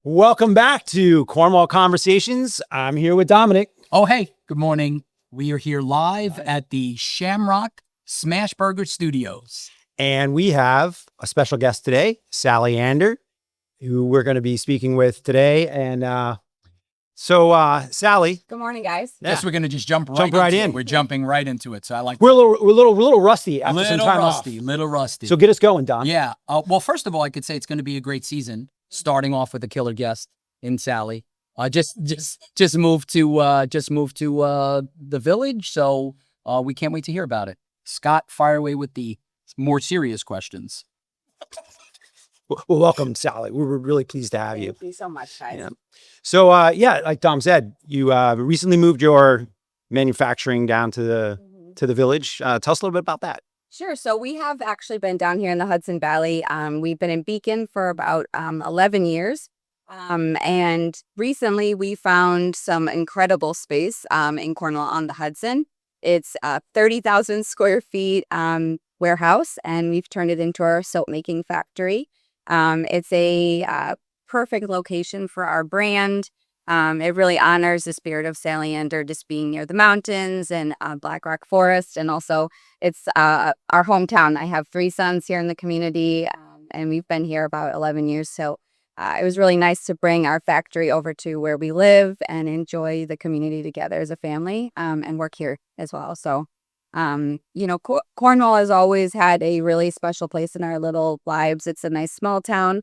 Welcome back to Cornwall Conversations. I'm here with Domenic. Oh, hey, good morning. We are here live at the Shamrock Smashburger Studios. And we have a special guest today, SallyeAnder, who we're going to be speaking with today. And Sallie. Good morning, guys. Yeah. Yes, we're going to just jump right in. We're jumping right into it. So I like we're a little rusty after some time off. Little rusty. So get us going, Dom. Yeah. Well, first of all, I could say it's going to be a great season, starting off with a killer guest in Sallie. Just moved to the village, so we can't wait to hear about it. Scott, fire away with the more serious questions. Well, welcome, Sallie. We're really pleased to have you. Thank you so much, guys. Yeah. So, like Dom said, you recently moved your manufacturing down to the village. Tell us a little bit about that. Sure. So we have actually been down here in the Hudson Valley. We've been in Beacon for about 11 years. And recently we found some incredible space in Cornwall-on-Hudson. It's a 30,000 square feet warehouse, and we've turned it into our soap making factory. It's a perfect location for our brand. It really honors the spirit of SallyeAnder, just being near the mountains and Black Rock Forest. And also it's our hometown. I have 3 sons here in the community, and we've been here about 11 years. So it was really nice to bring our factory over to where we live and enjoy the community together as a family, and work here as well. So, Cornwall has always had a really special place in our little lives. It's a nice small town.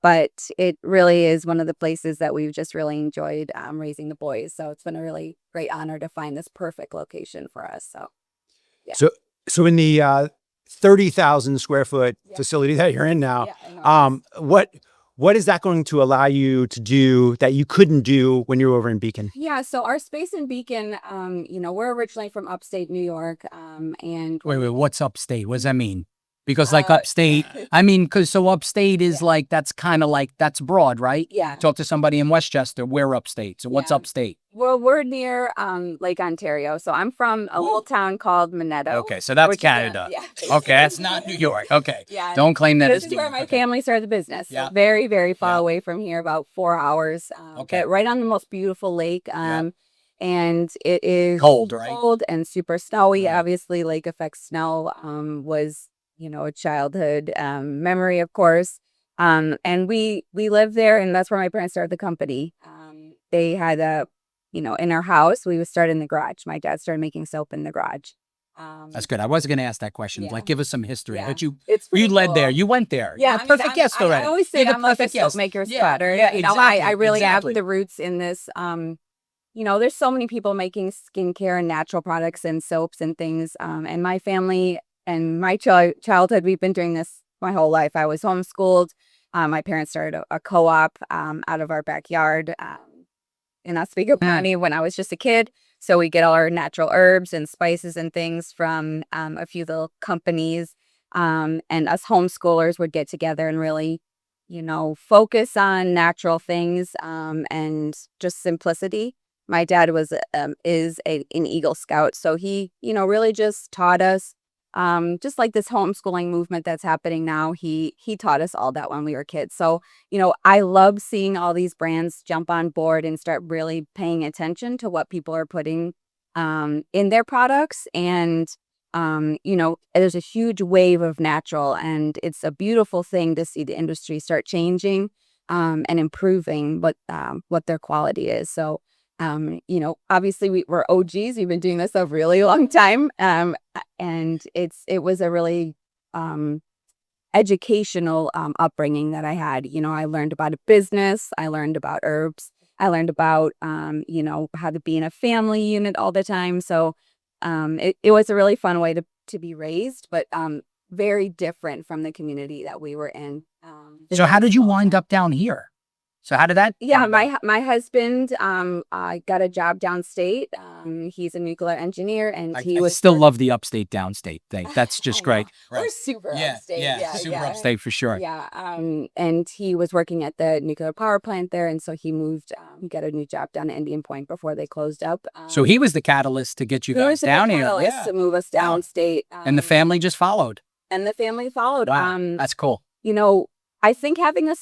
But it really is one of the places that we've just really enjoyed raising the boys. So it's been a really great honor to find this perfect location for us. So, yeah. So in the 30,000 square foot facility that you're in now, what is that going to allow you to do that you couldn't do when you were over in Beacon? Yeah, so our space in Beacon, we're originally from upstate New York, and wait, what's upstate? What does that mean? Because like upstate, so upstate is like, that's kind of like, that's broad, right? Yeah. Talk to somebody in Westchester, we're upstate. So what's upstate? Well, we're near Lake Ontario. So I'm from a little town called Minetto. Okay, so that's Canada. Okay, that's not New York. Okay. Yeah. Don't claim that this is where my family started the business. Yeah. So very, very far away from here, about 4 hours. But right on the most beautiful lake. And it is cold, right? Cold and super snowy. Obviously, lake effect snow was a childhood memory, of course. And we lived there, and that's where my parents started the company. They had in our house, we would start in the garage. My dad started making soap in the garage. That's good. I was going to ask that question. Like, give us some history. Yeah. But you cool. led there. You went there. Yeah, perfect guest already. I always say I'm like a soap maker's daughter. Yeah, exactly. I really have the roots in this. There's so many people making skincare and natural products and soaps and things. And my family and my childhood, we've been doing this my whole life. I was homeschooled. My parents started a co-op out of our backyard in Oswego County when I was just a kid. So we get all our natural herbs and spices and things from a few little companies. And us homeschoolers would get together and really, focus on natural things and just simplicity. My dad is an Eagle Scout. So he, really just taught us just like this homeschooling movement that's happening now. He taught us all that when we were kids. So, I love seeing all these brands jump on board and start really paying attention to what people are putting in their products. And, there's a huge wave of natural, and it's a beautiful thing to see the industry start changing and improving what their quality is. So, obviously we're OGs. We've been doing this a really long time. And it was a really educational upbringing that I had. I learned about a business. I learned about herbs. I learned about, how to be in a family unit all the time. So it was a really fun way to be raised, but very different from the community that we were in. So how did you wind up down here? So how did that? Yeah, my husband got a job downstate. He's a nuclear engineer, and I still love the upstate downstate thing. That's just great. Right. We're super upstate. Yeah, super upstate for sure. Yeah, and he was working at the nuclear power plant there, and so he moved. He got a new job down at Indian Point before they closed up. So he was the catalyst to get you guys down here. To move us downstate. And the family just followed. And the family followed. Wow, that's cool. I think having a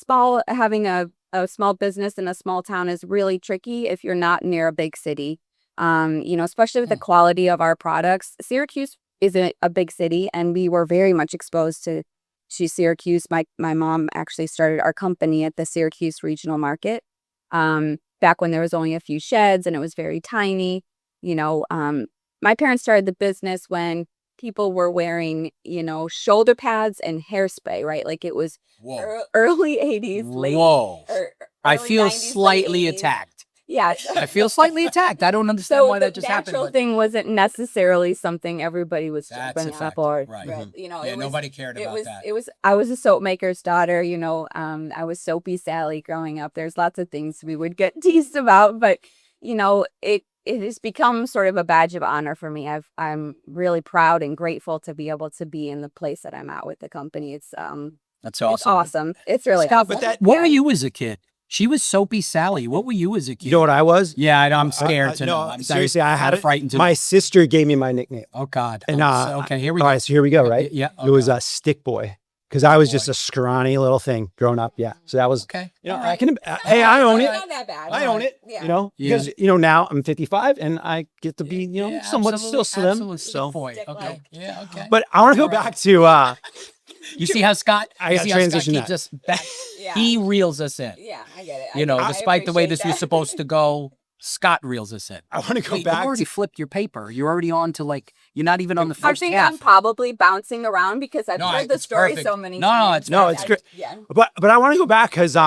a small business in a small town is really tricky if you're not near a big city. You know, especially with the quality of our products. Syracuse isn't a big city, and we were very much exposed to Syracuse. My mom actually started our company at the Syracuse Regional Market back when there was only a few sheds and it was very tiny. You know, my parents started the business when people were wearing, you know, shoulder pads and hairspray, right? Like it was early 80s, late. I feel 90s, slightly late 80s. attacked. Yeah. I feel slightly attacked. I don't understand why that just happened. The natural thing wasn't necessarily something everybody was That's jumping a fact. up or, Right. you know, Yeah, nobody cared about that. I was a soap maker's daughter, you know, I was Soapy Sally growing up. There's lots of things we would get teased about, but, you know, it has become sort of a badge of honor for me. I'm really proud and grateful to be able to be in the place that I'm at with the company. It's That's awesome. It's awesome. It's really Scott, awesome. but what were you as a kid? She was Soapy Sally. What were you as a kid? You know what I was? Yeah, I'm scared to know. No, I'm seriously, I had it. frightened to My sister gave me my nickname. Oh God. And okay, here we go. All right, so here we go, right? Yeah. It was a stick boy because I was just a scrawny little thing growing up. Yeah. So that was Okay. You know, All right. I can hey, I own it. Not that bad. I own it. Yeah. You know, Yeah. because you know now I'm 55 and I get to be, you know, Yeah, somewhat absolutely, still slim. absolutely. So Boy. Okay. Yeah, okay. but I want to go back to You see how Scott I gotta transition keeps that. us back. Yeah. He reels us in. Yeah, I get it. You know, I despite the way appreciate this was that. supposed to go, Scott reels us in. I want to go Wait, you back already to flipped your paper. You're already on to like, you're not even on the I first think half. I'm probably bouncing around because I've No, heard the it's story perfect. so many No, times. no, it's great. Yeah. but I want to go back because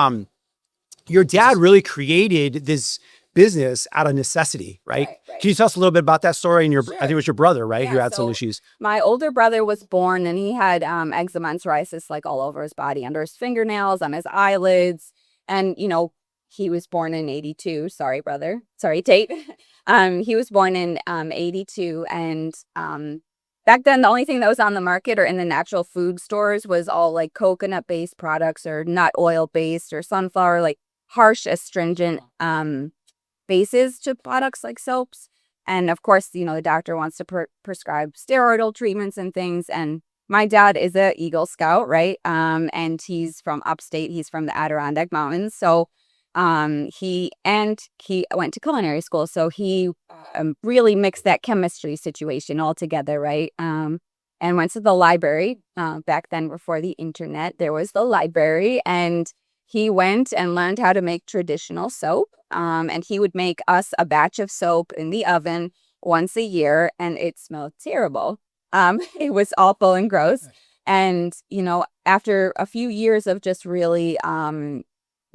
your dad really created this business out of necessity, right? Right. Can you tell us a little bit about that story? And Sure. I think it was your brother, right, who Yeah, had some so issues. My older brother was born and he had eczema and psoriasis like all over his body, under his fingernails, on his eyelids. And, you know, he was born in 82. Sorry, brother. Sorry, Tate. He was born in 82. And back then, the only thing that was on the market or in the natural food stores was all like coconut-based products or nut oil-based or sunflower, like harsh, astringent bases to products like soaps. And of course, you know, the doctor wants to prescribe steroidal treatments and things. And my dad is a Eagle Scout, right? And he's from upstate. He's from the Adirondack Mountains. So he went to culinary school. So he really mixed that chemistry situation all together, right? And went to the library. Back then, before the internet, there was the library. And he went and learned how to make traditional soap. And he would make us a batch of soap in the oven once a year, and it smelled terrible. It was awful and gross. And, you know, after a few years of just really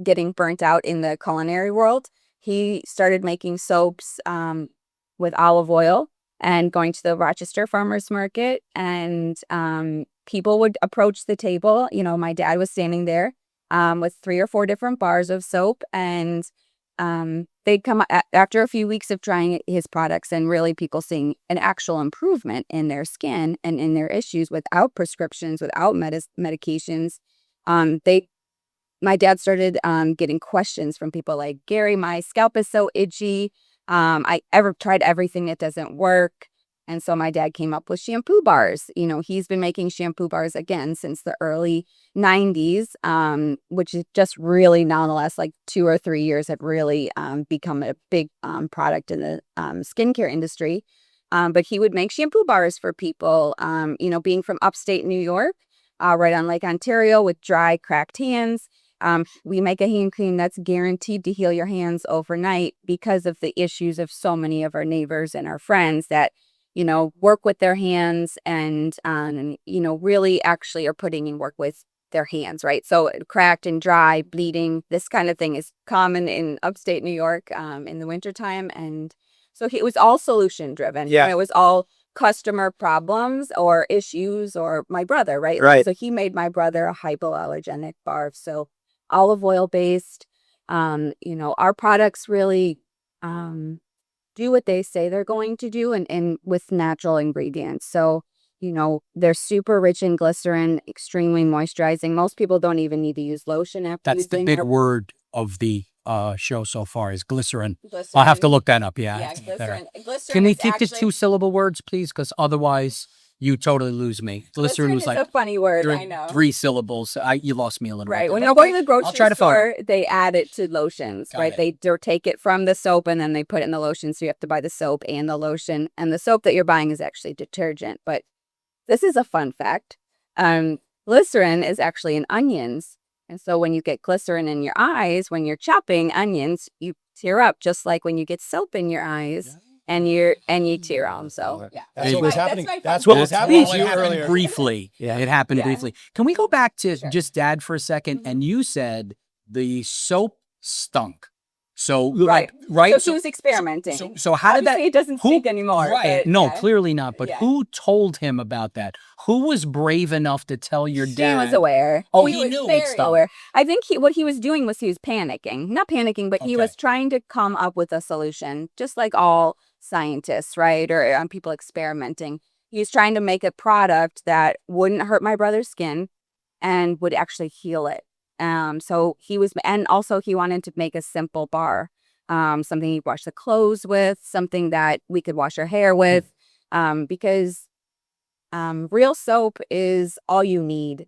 getting burnt out in the culinary world, he started making soaps with olive oil and going to the Rochester Farmers Market. And people would approach the table. You know, my dad was standing there with 3 or 4 different bars of soap, and they'd come after a few weeks of trying his products and really people seeing an actual improvement in their skin and in their issues without prescriptions, without medications. My dad started getting questions from people like, Gary, my scalp is so itchy. I ever tried everything, it doesn't work. And so my dad came up with shampoo bars. You know, he's been making shampoo bars again since the early 90s, which is just really now in the last like 2 or 3 years had really become a big product in the skincare industry. But he would make shampoo bars for people, you know, being from upstate New York, right on Lake Ontario with dry, cracked hands. We make a hand cream that's guaranteed to heal your hands overnight because of the issues of so many of our neighbors and our friends that, you know, work with their hands and, you know, really actually are putting in work with their hands, right? So cracked and dry, bleeding, this kind of thing is common in upstate New York in the wintertime. And so it was all solution driven. Yeah. It was all customer problems or issues or my brother, right? Right. So he made my brother a hypoallergenic bar. So olive oil based, you know, our products really do what they say they're going to do and with natural ingredients. So, you know, they're super rich in glycerin, extremely moisturizing. Most people don't even need to use lotion after That's the using big our word of the show so far is glycerin. glycerin. I'll have to look that up. Yeah. I Yeah, have to look that up. glycerin. Can we is keep to actually- 2-syllable words, please? Because otherwise, you totally lose me. Glycerin was is like a funny word. three, I know. 3 syllables. You lost me a little Right. bit. When there. you're going to the grocery I'll try to find store, they add it to lotions, Got right? it. They take it from the soap and then they put it in the lotion. So you have to buy the soap and the lotion. And the soap that you're buying is actually detergent. But this is a fun fact. Glycerin is actually in onions. And so when you get glycerin in your eyes, when you're chopping onions, you tear up just like when you get soap in your eyes. And you tear them. So yeah, That's what was happening. my That's fun what was fact. happening Well, to it you happened earlier. briefly. Yeah. It happened Yeah. briefly. Can we go back to Sure. just Dad for a 2nd? Mhm. And you said the soap stunk. So Right. right. So she was experimenting. So how did that? Obviously, it doesn't who- stink anymore. Right. but, No, yeah. clearly not. But Yeah. who told him about that? Who was brave enough to tell your He dad? was aware. Oh, He he was knew it very stunk. aware. I think what he was doing was he was panicking. Not panicking, but he Okay. was trying to come up with a solution, just like all scientists, right? Or people experimenting. He was trying to make a product that wouldn't hurt my brother's skin and would actually heal it. So he was, and also he wanted to make a simple bar, something you wash the clothes with, something that we could wash our hair with, because real soap is all you need.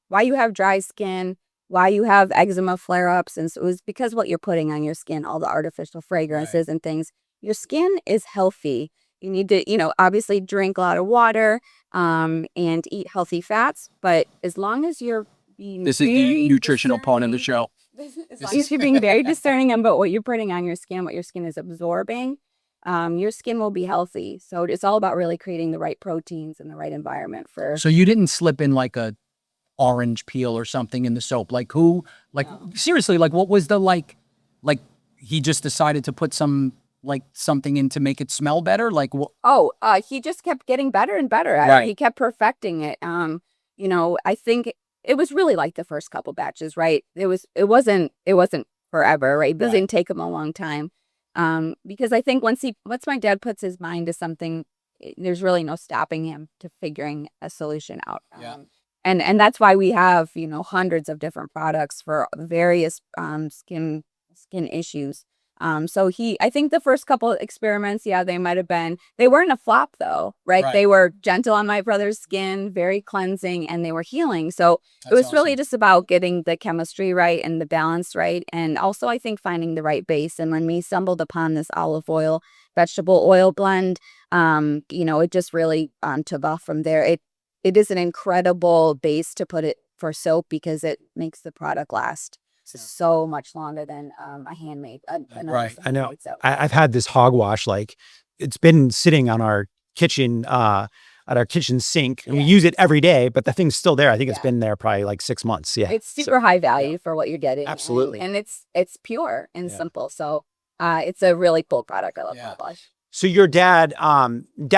Why you have dry skin, why you have eczema flare-ups, and so it was because what you're putting on your skin, all the artificial fragrances and things. Your skin is healthy. You need to, obviously drink a lot of water, and eat healthy fats. But as long as you're being This is the very nutritional part of the show. as long as you're being very discerning about what you're putting on your skin, what your skin is absorbing, your skin will be healthy. So it's all about really creating the right proteins and the right environment for. So you didn't slip in like a orange peel or something in the soap? Like who? Like seriously? Like what was the like? He just decided to put something in to make it smell better? Like what? He just kept getting better and better at Right. it. He kept perfecting it. I think it was really like the first couple batches, right? It wasn't forever, right? It doesn't take him a long time. Because I think once my dad puts his mind to something, there's really no stopping him to figuring a solution out. Yeah. And that's why we have, hundreds of different products for various skin issues. I think the first couple of experiments, they weren't a flop though, right? They were gentle on my brother's skin, very cleansing, and they were healing. So it was really just about getting the chemistry right and the balance right. And also I think finding the right base. And when we stumbled upon this olive oil, vegetable oil blend, it just really took off from there. It is an incredible base to put it for soap because it makes the product last so much longer than a handmade. Right. I know. Soap. I've had this hogwash, it's been sitting on our kitchen, at our kitchen sink, and we use it every day, but the thing's still there. I think it's been there probably like 6 months. Yeah. It's super high value for what you're getting. Absolutely. And it's pure and simple. So it's a really cool product. I love Hogwash. So your dad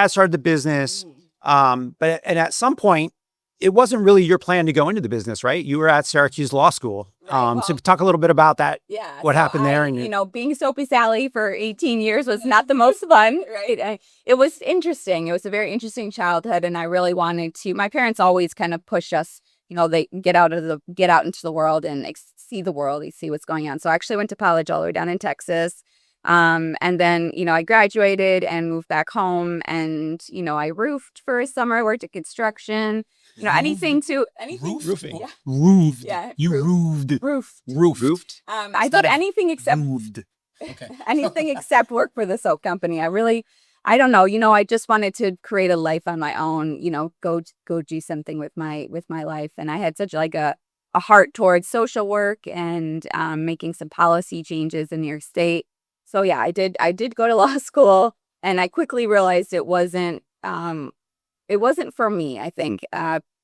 started the business, but at some point, it wasn't really your plan to go into the business, right? You were at Syracuse Law School. So talk a little bit about that. Yeah. What happened there? And being Soapy Sally for 18 years was not the most fun, right? It was interesting. It was a very interesting childhood, and I really wanted to. My parents always kind of push us. They get out into the world and see the world. You see what's going on. So I actually went to college all the way down in Texas. And then, I graduated and moved back home, and, I roofed for a summer, worked at construction, anything. Roofing. Yeah. Roofed. Yeah. You roofed. Roofed. I thought anything except Roofed. Okay. anything except work for the soap company. I don't know. I just wanted to create a life on my own, go do something with my life. And I had such a heart towards social work and making some policy changes in New York State. So yeah, I did go to law school, and I quickly realized it wasn't for me. I think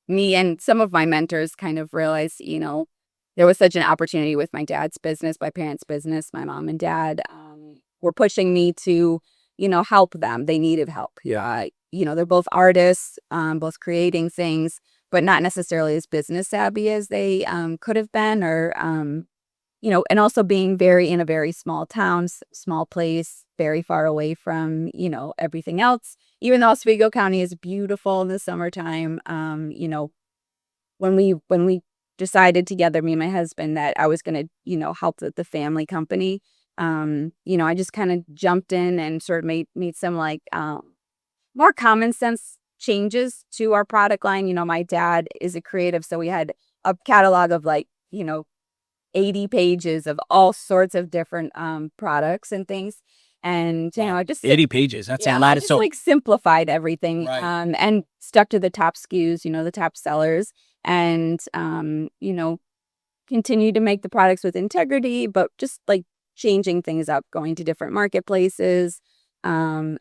me and some of my mentors kind of realized, there was such an opportunity with my dad's business, my parents' business, my mom and dad were pushing me to, help them. They needed help. Yeah. They're both artists, both creating things, but not necessarily as business savvy as they could have been, or and also being in a very small town, small place, very far away from, everything else. Even though Oswego County is beautiful in the summertime, when we decided together, me and my husband, that I was going to, help with the family company, I just kind of jumped in and sort of made some more common sense changes to our product line. My dad is a creative, so we had a catalog of 80 pages of all sorts of different products and things. And, I just 80 pages. That's a I lot. just So simplified everything, Right. And stuck to the top SKUs, the top sellers, and, continue to make the products with integrity, but just changing things up, going to different marketplaces. And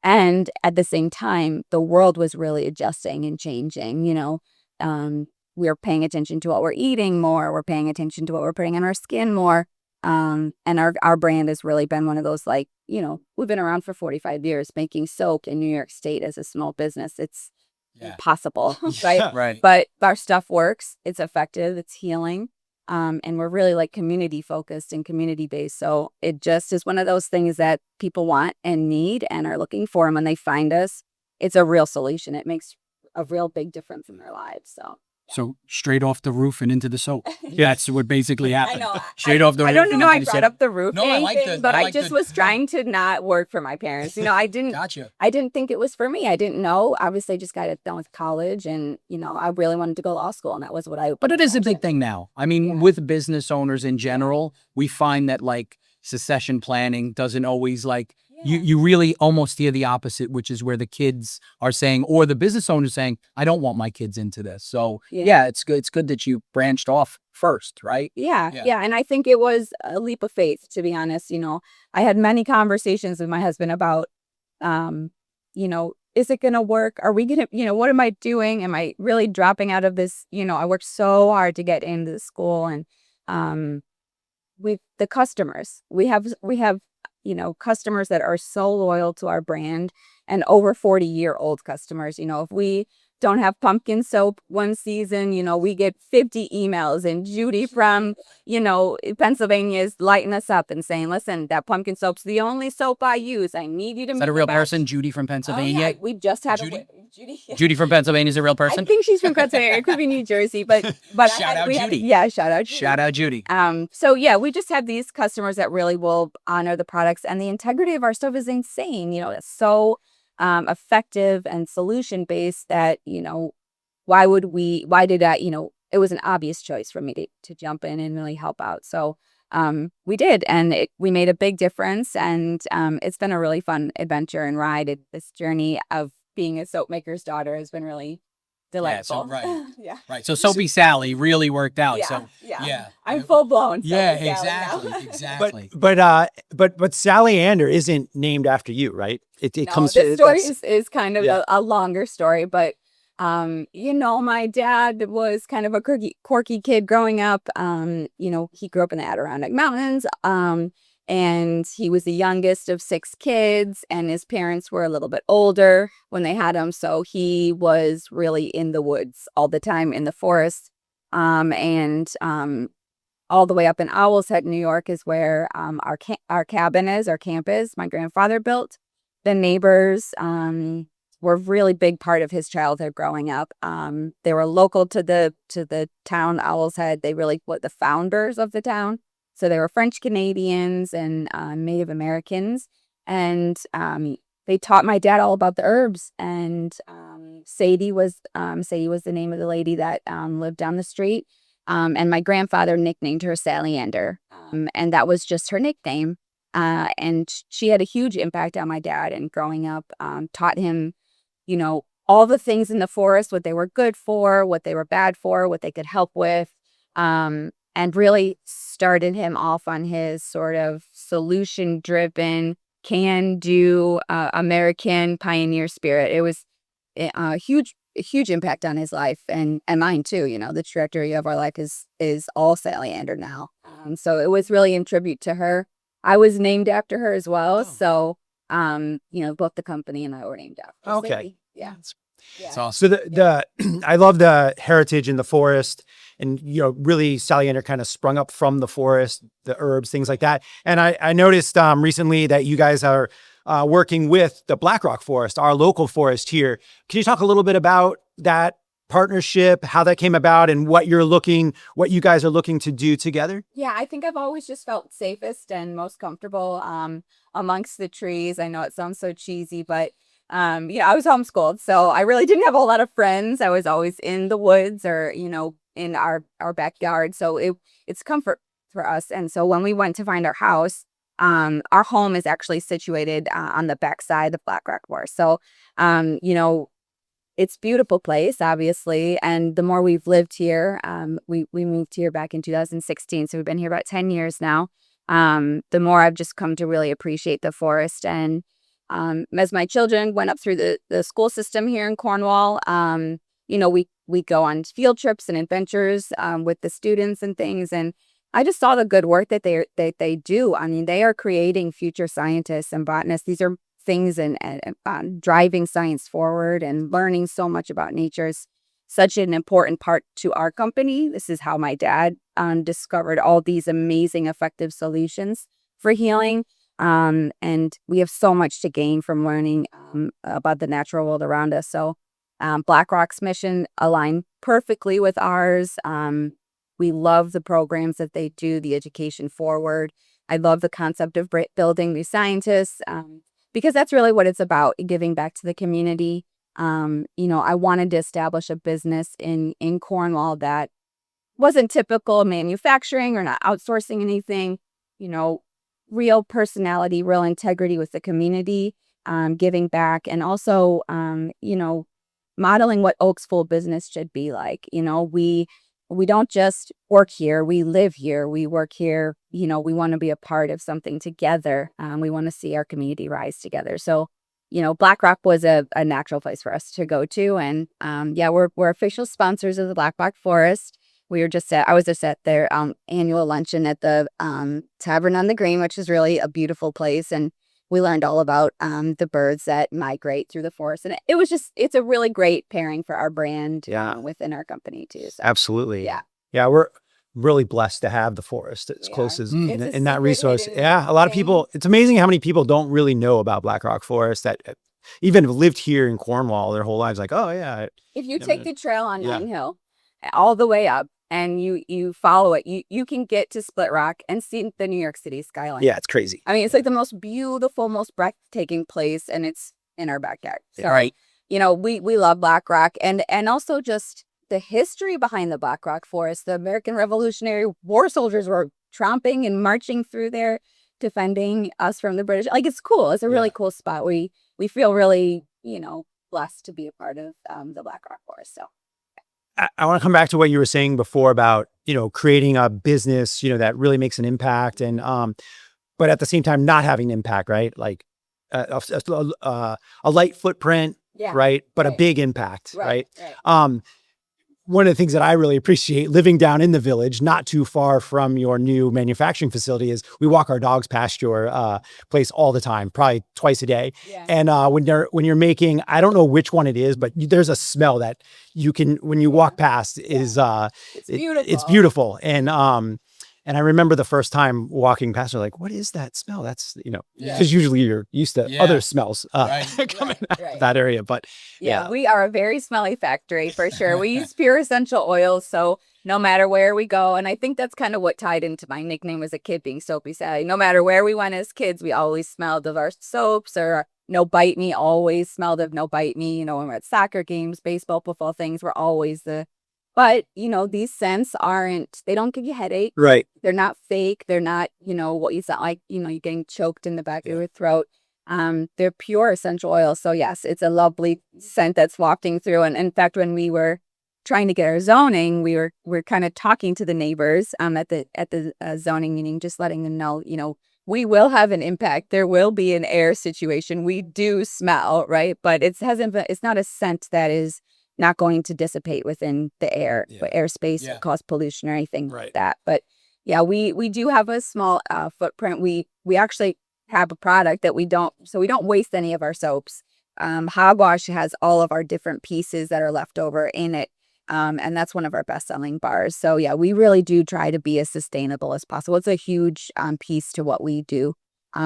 at the same time, the world was really adjusting and changing, we're paying attention to what we're eating more. We're paying attention to what we're putting on our skin more. And our brand has really been one of those, we've been around for 45 years making soap in New York State as a small business. It's impossible, right? Right. But our stuff works. It's effective. It's healing. And we're really community focused and community based. So it just is one of those things that people want and need and are looking for. And when they find us, it's a real solution. It makes a real big difference in their lives. So straight off the roof and into the soap. That's what basically happened. I know. Straight off the roof. I don't and know how I into the brought soap. up the roof No, or I like anything, the- but I I like just the- was trying to not work for my parents. I didn't Gotcha. I didn't think it was for me. I didn't know. Obviously, I just got done with college and, I really wanted to go to law school and that was what I But it is a big thing now. I mean, Yeah. with business owners in general, we find that succession planning doesn't always you really almost hear the opposite, which is where the kids are saying, or the business owners saying, I don't want my kids into this. So it's good. It's good that you branched off first, right? Yeah. And I think it was a leap of faith, to be honest. I had many conversations with my husband about, is it going to work? Are we going to, what am I doing? Am I really dropping out of this? I worked so hard to get into the school and with the customers, we have customers that are so loyal to our brand and over 40-year-old customers. If we don't have pumpkin soap one season, we get 50 emails and Judy from, Pennsylvania is lighting us up and saying, listen, that pumpkin soap's the only soap I use. I need you to Is make that a real it back." person? Judy from Oh, Pennsylvania? yeah. We just had Judy? Judy. Judy from Pennsylvania is a real I person? think she's from Pennsylvania. It could be New Jersey, but Shout out Judy. Yeah, shout out Judy. Shout out Judy. So yeah, we just have these customers that really will honor the products, and the integrity of our stuff is insane. It's so effective and solution based that why did I it was an obvious choice for me to jump in and really help out. So we did, and we made a big difference, and it's been a really fun adventure and ride. This journey of being a soap maker's daughter has been really delightful. Yeah, right. So Soapy Sally really worked out. Yeah. I'm full blown. Yeah, Soapy Sally exactly. now. Exactly. But SallyeAnder isn't named after you, right? It No, comes this story that's- is kind of a longer story, but my dad was kind of a quirky kid growing up. He grew up in the Adirondack Mountains. And he was the youngest of 6 kids, and his parents were a little bit older when they had him. So he was really in the woods all the time, in the forest. And all the way up in Owl's Head, New York is where our cabin is, our camp is, my grandfather built. The neighbors were a really big part of his childhood growing up. They were local to the town, Owl's Head. They really were the founders of the town. So they were French Canadians and Native Americans, and they taught my dad all about the herbs. And Sadie was the name of the lady that lived down the street. And my grandfather nicknamed her SallyeAnder, and that was just her nickname. And she had a huge impact on my dad. And growing up, taught him, all the things in the forest, what they were good for, what they were bad for, what they could help with. And really started him off on his sort of solution-driven, can-do American pioneer spirit. It was a huge impact on his life and mine too. The trajectory of our life is all SallyeAnder now. So it was really in tribute to her. I was named after her as well. So both the company and I were named after. Okay. Sadie. Yeah. It's awesome. So the I love the heritage in the forest, and really SallyeAnder kind of sprung up from the forest, the herbs, things like that. And I noticed recently that you guys are working with the Black Rock Forest, our local forest here. Can you talk a little bit about that partnership, how that came about, and what you guys are looking to do together? Yeah, I think I've always just felt safest and most comfortable amongst the trees. I know it sounds so cheesy, but I was homeschooled, so I really didn't have a lot of friends. I was always in the woods or, in our backyard. So it's comfort for us. And so when we went to find our house, our home is actually situated on the backside of Black Rock Forest. So, it's a beautiful place, obviously. And the more we've lived here, we moved here back in 2016. So we've been here about 10 years now. The more I've just come to really appreciate the forest. And as my children went up through the school system here in Cornwall, we go on field trips and adventures with the students and things. And I just saw the good work that they do. I mean, they are creating future scientists and botanists. These are things and driving science forward and learning so much about nature is such an important part to our company. This is how my dad discovered all these amazing, effective solutions for healing. And we have so much to gain from learning about the natural world around us. So Black Rock's mission aligned perfectly with ours. We love the programs that they do, the education forward. I love the concept of building these scientists because that's really what it's about, giving back to the community. I wanted to establish a business in Cornwall that wasn't typical manufacturing or not outsourcing anything, real personality, real integrity with the community, giving back, and also, modeling what Oak's full business should be like. We don't just work here, we live here, we work here, we want to be a part of something together. We want to see our community rise together. So, Black Rock was a natural place for us to go to. And we're official sponsors of the Black Rock Forest. I was just at their annual luncheon at the Tavern on the Green, which is really a beautiful place. And we learned all about the birds that migrate through the forest. And it's a really great pairing for our brand within our company too. So, Absolutely. Yeah. Yeah. We're really blessed to have the forest as close as in that resource. Yeah. A lot of people, it's amazing how many people don't really know about Black Rock Forest that even have lived here in Cornwall their whole lives. Like, oh yeah. If you take the trail on Nine Hill all the way up, and you follow it, you can get to Split Rock and see the New York City skyline. Yeah, it's crazy. I mean, it's like the most beautiful, most breathtaking place, and it's in our backyard. So, Right. We love Black Rock, and also just the history behind the Black Rock Forest. The American Revolutionary War soldiers were tromping and marching through there, defending us from the British. Like, it's cool. It's a really cool spot. We feel really, blessed to be a part of the Black Rock Forest. So. I want to come back to what you were saying before about, creating a business, that really makes an impact and, but at the same time, not having an impact, right? Like a light footprint, right? But a big impact, right? One of the things that I really appreciate living down in the village, not too far from your new manufacturing facility, is we walk our dogs past your place all the time, probably twice a day. Yeah. And when you're making, I don't know which one it is, but there's a smell that you can, when you walk past, is it's beautiful. It's beautiful. And I remember the first time walking past, you're like, what is that smell? That's, because usually you're used to other smells coming out of that area. But we are a very smelly factory for sure. We use pure essential oils. So no matter where we go, and I think that's kind of what tied into my nickname as a kid, being Soapy Sally. No matter where we went as kids, we always smelled of our soaps, or No Bite Me, always smelled of No Bite Me. When we're at soccer games, baseball, football things, we're always But, these scents they don't give you a headache. Right. They're not fake. They're not, what you sound like, you're getting choked in the back of your throat. They're pure essential oils. So yes, it's a lovely scent that's wafting through. And in fact, when we were trying to get our zoning, we're kind of talking to the neighbors at the zoning meeting, just letting them know, we will have an impact. There will be an air situation. We do smell, right? But it's not a scent that is not going to dissipate within the airspace, cause pollution or anything like that. But we do have a small footprint. We actually have a product that we don't waste any of our soaps. Hogwash has all of our different pieces that are left over in it. And that's one of our best-selling bars. So we really do try to be as sustainable as possible. It's a huge piece to what we do.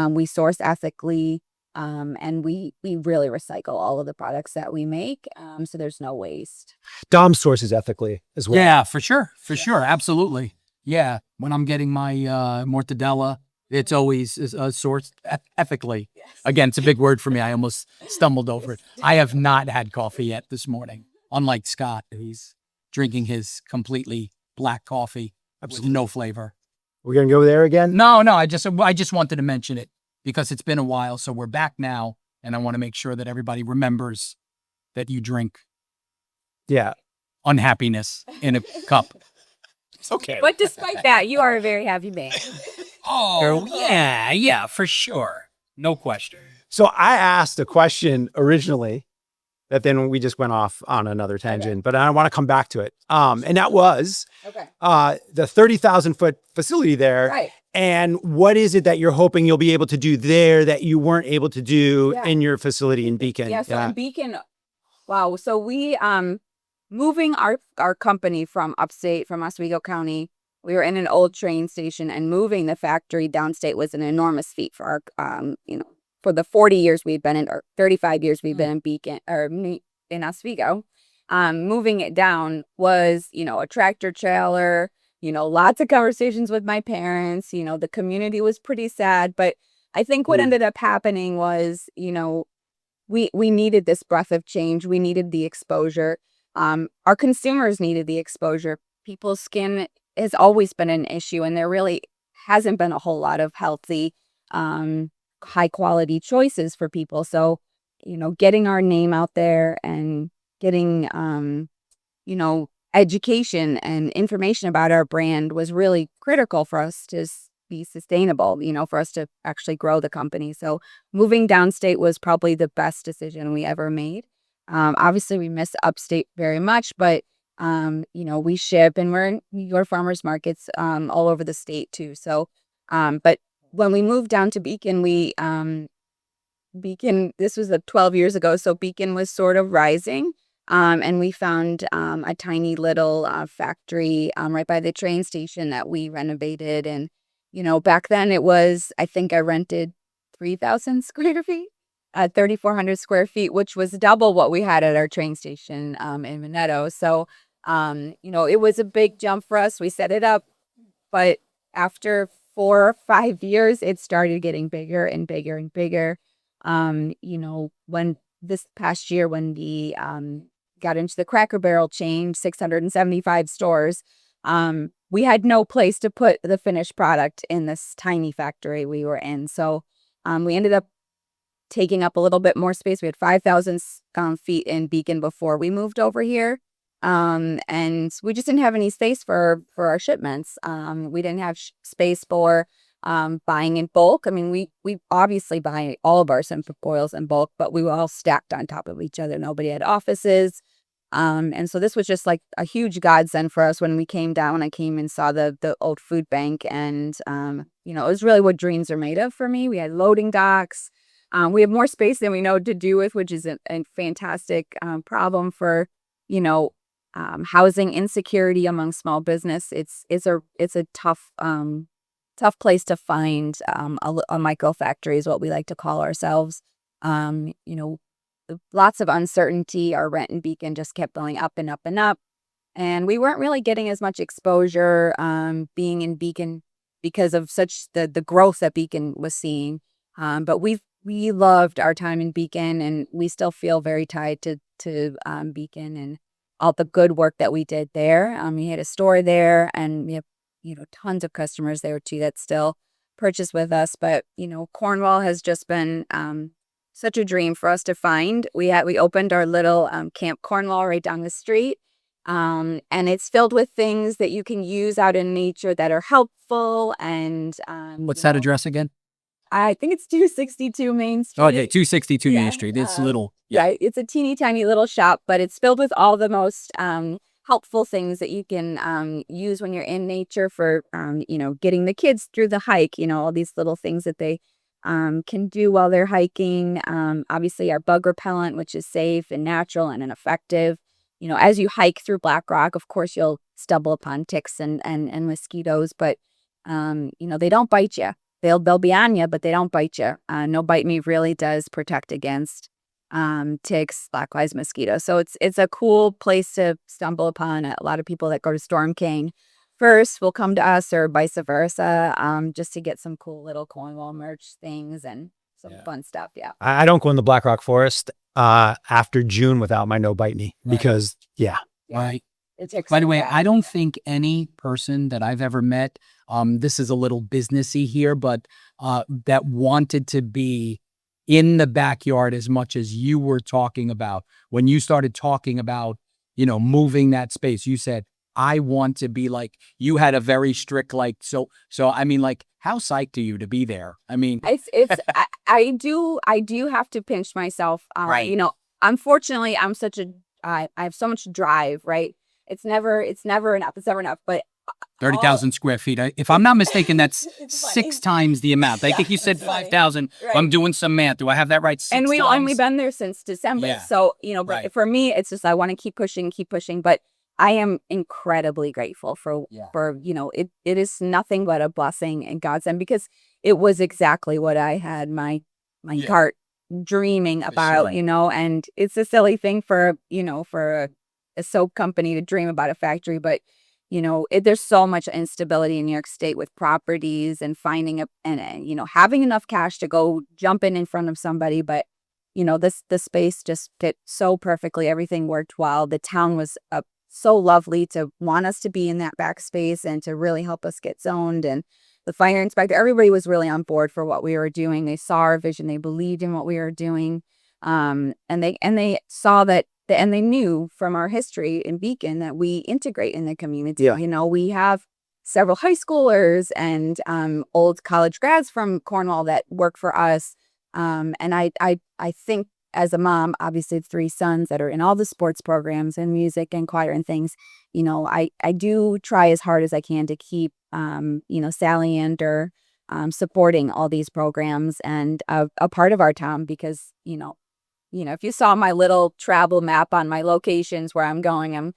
We source ethically. And we really recycle all of the products that we make. So there's no waste. Dom sources ethically as well. Yeah, for sure. Absolutely. Yeah. When I'm getting my mortadella, It's always sourced ethically. Again, it's a big word for me. I almost stumbled over it. I have not had coffee yet this morning. Unlike Scott, he's drinking his completely black coffee with no flavor. We're going to go there again? No, I just wanted to mention it because it's been a while. So we're back now, and I want to make sure that everybody remembers that you drink unhappiness in a cup. It's okay. But despite that, you are a very happy man. Oh, yeah, for sure. No question. So I asked a question originally that then we just went off on another tangent, but I want to come back to it. And that was the 30,000 foot facility there. Right. And what is it that you're hoping you'll be able to do there that you weren't able to do in your facility in Beacon? Yeah, so in Beacon, wow. So we, moving our company from upstate, from Oswego County, we were in an old train station, and moving the factory downstate was an enormous feat for our, for the 40 years we'd been in, or 35 years we've been in Beacon, or in Oswego. Moving it down was, a tractor trailer, lots of conversations with my parents, the community was pretty sad, but I think what ended up happening was, we needed this breath of change. We needed the exposure. Our consumers needed the exposure. People's skin has always been an issue, and there really hasn't been a whole lot of healthy, high quality choices for people. So, getting our name out there and getting, education and information about our brand was really critical for us to be sustainable, for us to actually grow the company. So moving downstate was probably the best decision we ever made. Obviously we miss upstate very much, but we ship, and we're in your farmers markets all over the state too. So, but when we moved down to Beacon, Beacon, this was 12 years ago, so Beacon was sort of rising. And we found a tiny little factory right by the train station that we renovated. And, back then it was, I think I rented 3,000 square feet. 3,400 square feet, which was double what we had at our train station in Minetto. So, it was a big jump for us. We set it up, but after 4 or 5 years, it started getting bigger and bigger and bigger. When this past year, when we got into the Cracker Barrel chain, 675 stores, we had no place to put the finished product in this tiny factory we were in. So we ended up taking up a little bit more space. We had 5,000 feet in Beacon before we moved over here. And we just didn't have any space for our shipments. We didn't have space for buying in bulk. I mean, we obviously buy all of our scent oils in bulk, but we were all stacked on top of each other. Nobody had offices. And so this was just like a huge godsend for us when we came down. I came and saw the old food bank, and it was really what dreams are made of for me. We had loading docks. We have more space than we know what to do with, which is a fantastic problem for, housing insecurity among small business. It's a tough place to find a micro factory is what we like to call ourselves. Lots of uncertainty. Our rent in Beacon just kept going up and up and up, and we weren't really getting as much exposure being in Beacon because of such the growth that Beacon was seeing. But we loved our time in Beacon, and we still feel very tied to Beacon and all the good work that we did there. We had a store there, and we have tons of customers there too that still purchase with us. But Cornwall has just been such a dream for us to find. We opened our little Camp Cornwall right down the street, and it's filled with things that you can use out in nature that are helpful. And what's that address again? I think it's 262 Main Street. Oh, yeah, 262 Main Street. It's little. Yeah. Right. It's a teeny tiny little shop, but it's filled with all the most helpful things that you can use when you're in nature for, getting the kids through the hike, all these little things that they can do while they're hiking. Obviously, our bug repellent, which is safe and natural and effective. As you hike through Black Rock, of course, you'll stumble upon ticks and mosquitoes, but, they don't bite you. They'll be on you, but they don't bite you. No Bite Me really does protect against ticks, black-eyed mosquitoes. So it's a cool place to stumble upon. A lot of people that go to Storm King first will come to us or vice versa, just to get some cool little Cornwall merch things and some fun stuff. Yeah. I don't go in the Black Rock Forest after June without my no bite me because Right. It takes By the some way, gas. I don't think any person that I've ever met, this is a little businessy here, but that wanted to be in the backyard as much as you were talking about. When you started talking about, moving that space, you said, I want to be like, you had a very strict, so I mean, how psyched are you to be there? I mean, It's I do have to pinch myself. Right. Unfortunately, I have so much drive, right? It's never enough. It's never enough. But 30,000 square feet. If I'm not mistaken, that's It's funny. 6 times the amount. I think you said it's funny. 5,000. Right. I'm doing some math. Do I have that right? 6 and we've times? only been there since December. Yeah. So, but Right. for me, it's just I want to keep pushing. But I am incredibly grateful for it is nothing but a blessing and godsend because it was exactly what I had my heart dreaming about, sure. and it's a silly thing for a soap company to dream about a factory, but there's so much instability in New York State with properties and finding having enough cash to go jump in front of somebody. But the space just fit so perfectly. Everything worked well. The town was so lovely to want us to be in that back space and to really help us get zoned. And the fire inspector, everybody was really on board for what we were doing. They saw our vision. They believed in what we were doing. And they saw that, and they knew from our history in Beacon that we integrate in the community. Yeah. We have several high schoolers and old college grads from Cornwall that work for us. And I think as a mom, obviously 3 sons that are in all the sports programs and music and choir and things, I do try as hard as I can to keep, SallyeAnder supporting all these programs and a part of our town because, if you saw my little travel map on my locations where I'm going, I'm,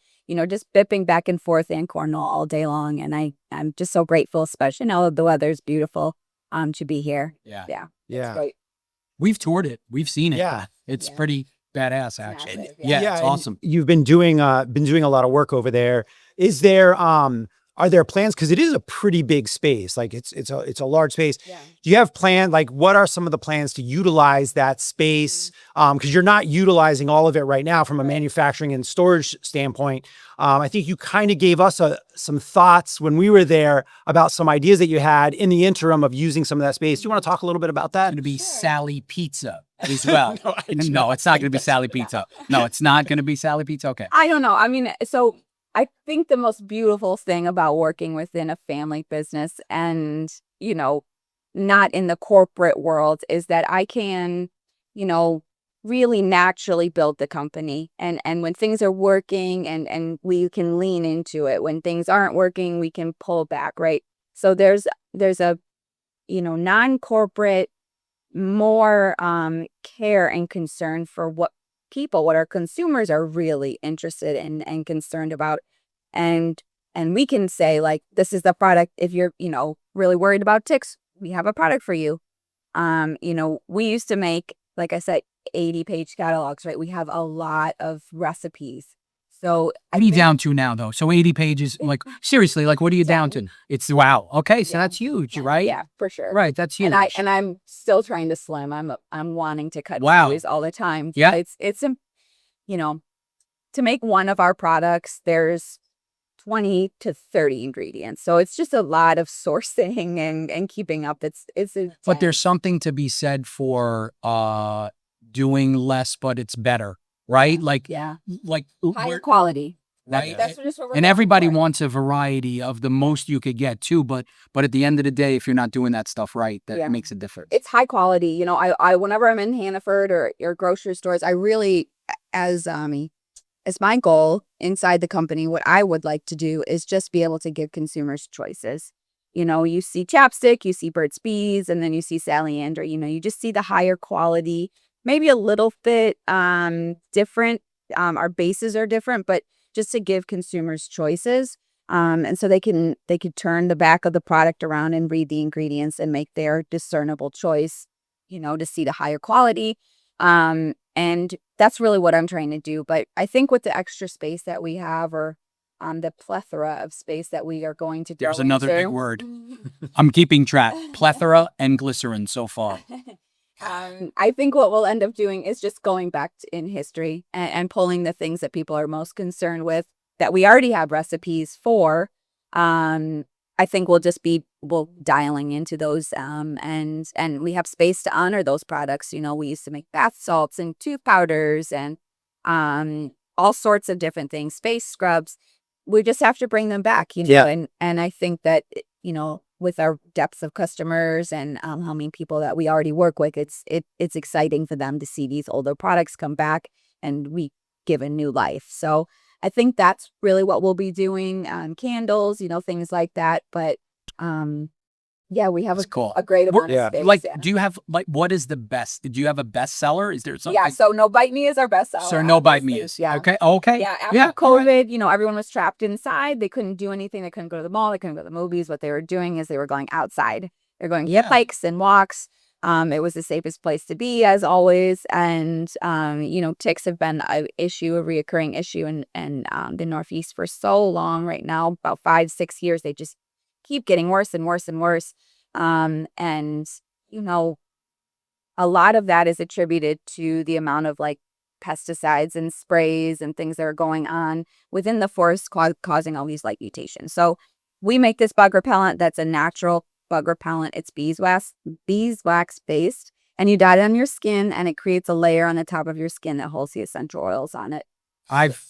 just bipping back and forth in Cornwall all day long. And I'm just so grateful, especially now that the weather's beautiful, to be here. Yeah. Yeah. Yeah. It's great. We've toured it. We've seen it. Yeah. It's Yeah. pretty badass, actually. massive, Yeah, it's and awesome. You've been doing a lot of work over there. Is there are there plans, because it is a pretty big space, like it's a large space. Yeah. Do you have plan, like what are some of the plans to utilize that space? Because you're not utilizing all of it right now from a manufacturing and storage standpoint. I think you kind of gave us some thoughts when we were there about some ideas that you had in the interim of using some of that space. Do you want to talk a little bit about It's that? going to be Sallie Pizza as well. No, No, it's not going to be Sallie Pizza. No, it's not going to be Sallie Pizza. Okay. I don't know. I mean, so I think the most beautiful thing about working within a family business and, not in the corporate world is that I can, really naturally build the company. And when things are working and we can lean into it. When things aren't working, we can pull back, right? So there's a, non-corporate, more care and concern for what our consumers are really interested in and concerned about. And we can say, like, this is the product. If you're, really worried about ticks, we have a product for you. We used to make, like I said, 80-page catalogs, right? We have a lot of recipes. So What are you down to now, though? So 80 pages, seriously, what are you down to? It's wow. Okay, so that's huge, right? Yeah, for sure. Right, that's huge. And I'm still trying to slim. I'm wanting to cut Wow. calories all the time. Yeah. It's to make one of our products, there's 20 to 30 ingredients. So it's just a lot of sourcing and keeping up. It's But there's something to be said for doing less, but it's better, right? higher We're- quality. right? That's just what we're And going everybody for. wants a variety of the most you could get too, but at the end of the day, if you're not doing that stuff right, that Yeah. makes a difference. It's high quality. I whenever I'm in Hannaford or grocery stores, I really, as my goal inside the company, what I would like to do is just be able to give consumers choices. You see chapstick, you see Burt's Bees, and then you see SallyeAnder. You just see the higher quality, maybe a little bit different. Our bases are different, but just to give consumers choices. And so they could turn the back of the product around and read the ingredients and make their discernible choice, to see the higher quality. And that's really what I'm trying to do. But I think with the extra space that we have, or the plethora of space that we are going to grow There's another into. big word. I'm keeping track. Plethora and glycerin so far. I think what we'll end up doing is just going back in history and pulling the things that people are most concerned with that we already have recipes for. I think we'll dialing into those and we have space to honor those products. You know, we used to make bath salts and tooth powders and all sorts of different things, face scrubs. We just have to bring them back, you know, and I think that, you know, with our depth of customers and how many people that we already work with, it's exciting for them to see these older products come back and we give a new life. So I think that's really what we'll be doing, candles, you know, things like that. But yeah, we have a great amount of space. Like, do you have, like, what is the best? Do you have a bestseller? Is there something? Yeah, so No Bite Me is our bestseller. So No Bite Me is. Yeah. Okay. Yeah, after COVID, you know, everyone was trapped inside. They couldn't do anything. They couldn't go to the mall. They couldn't go to the movies. What they were doing is they were going outside. They're going to hikes and walks. It was the safest place to be, as always. And, you know, ticks have been a reoccurring issue in the Northeast for so long right now, about 5-6 years. They just keep getting worse and worse and worse. And, you know, a lot of that is attributed to the amount of like pesticides and sprays and things that are going on within the forest causing all these light mutations. So we make this bug repellent that's a natural bug repellent. It's beeswax based, and you dye it on your skin and it creates a layer on the top of your skin that holds the essential oils on it. I've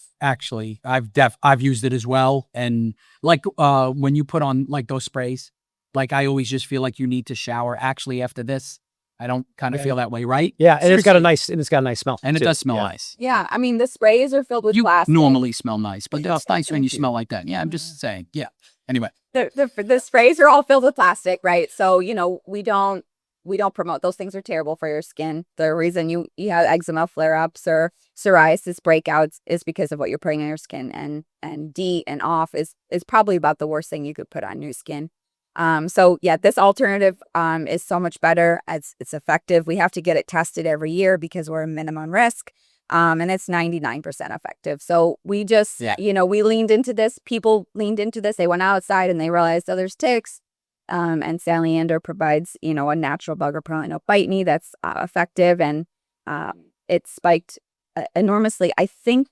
used it as well. And like, when you put on like those sprays, like I always just feel like you need to shower. Actually, after this, I don't kind of feel that way, right? Yeah, and it's got a nice smell. And it too. does smell nice. Yeah, I mean the sprays are filled with You plastic. normally smell nice, but it's nice when you smell like that. Yeah, I'm just saying. Yeah. Anyway, the sprays are all filled with plastic, right? So you know we don't promote those things. Are terrible for your skin. The reason you have eczema flare-ups or psoriasis breakouts is because of what you're putting on your skin, and DEET and off is probably about the worst thing you could put on your skin. So yeah, this alternative is so much better. It's effective. We have to get it tested every year because we're a minimum risk. And it's 99% effective. So we just, you know, we leaned into this. People leaned into this. They went outside and they realized, oh, there's ticks. And SallyeAnder provides, you know, a natural bug repellent, No Bite Me, that's effective. And it spiked enormously. I think,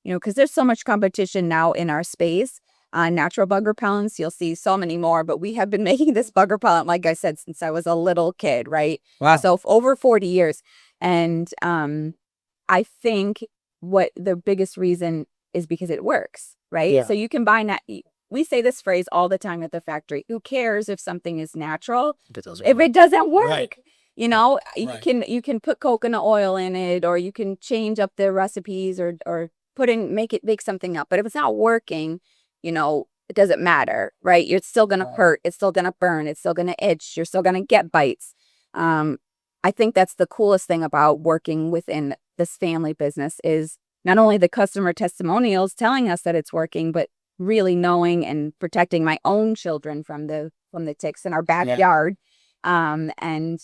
you know, because there's so much competition now in our space. Natural bug repellents, you'll see so many more, but we have been making this bug repellent, like I said, since I was a little kid, right? Wow. So over 40 years. And I think what the biggest reason is because it works, right? Yeah. So you can buy we say this phrase all the time at the factory. Who cares if something is natural if it doesn't work? Right. You know, Right. you can put coconut oil in it, or you can change up the recipes or make something up. But if it's not working, you know, it doesn't matter, right? It's still going to hurt. It's still going to burn. It's still going to itch. You're still going to get bites. I think that's the coolest thing about working within this family business is not only the customer testimonials telling us that it's working, but really knowing and protecting my own children from the ticks in our backyard. And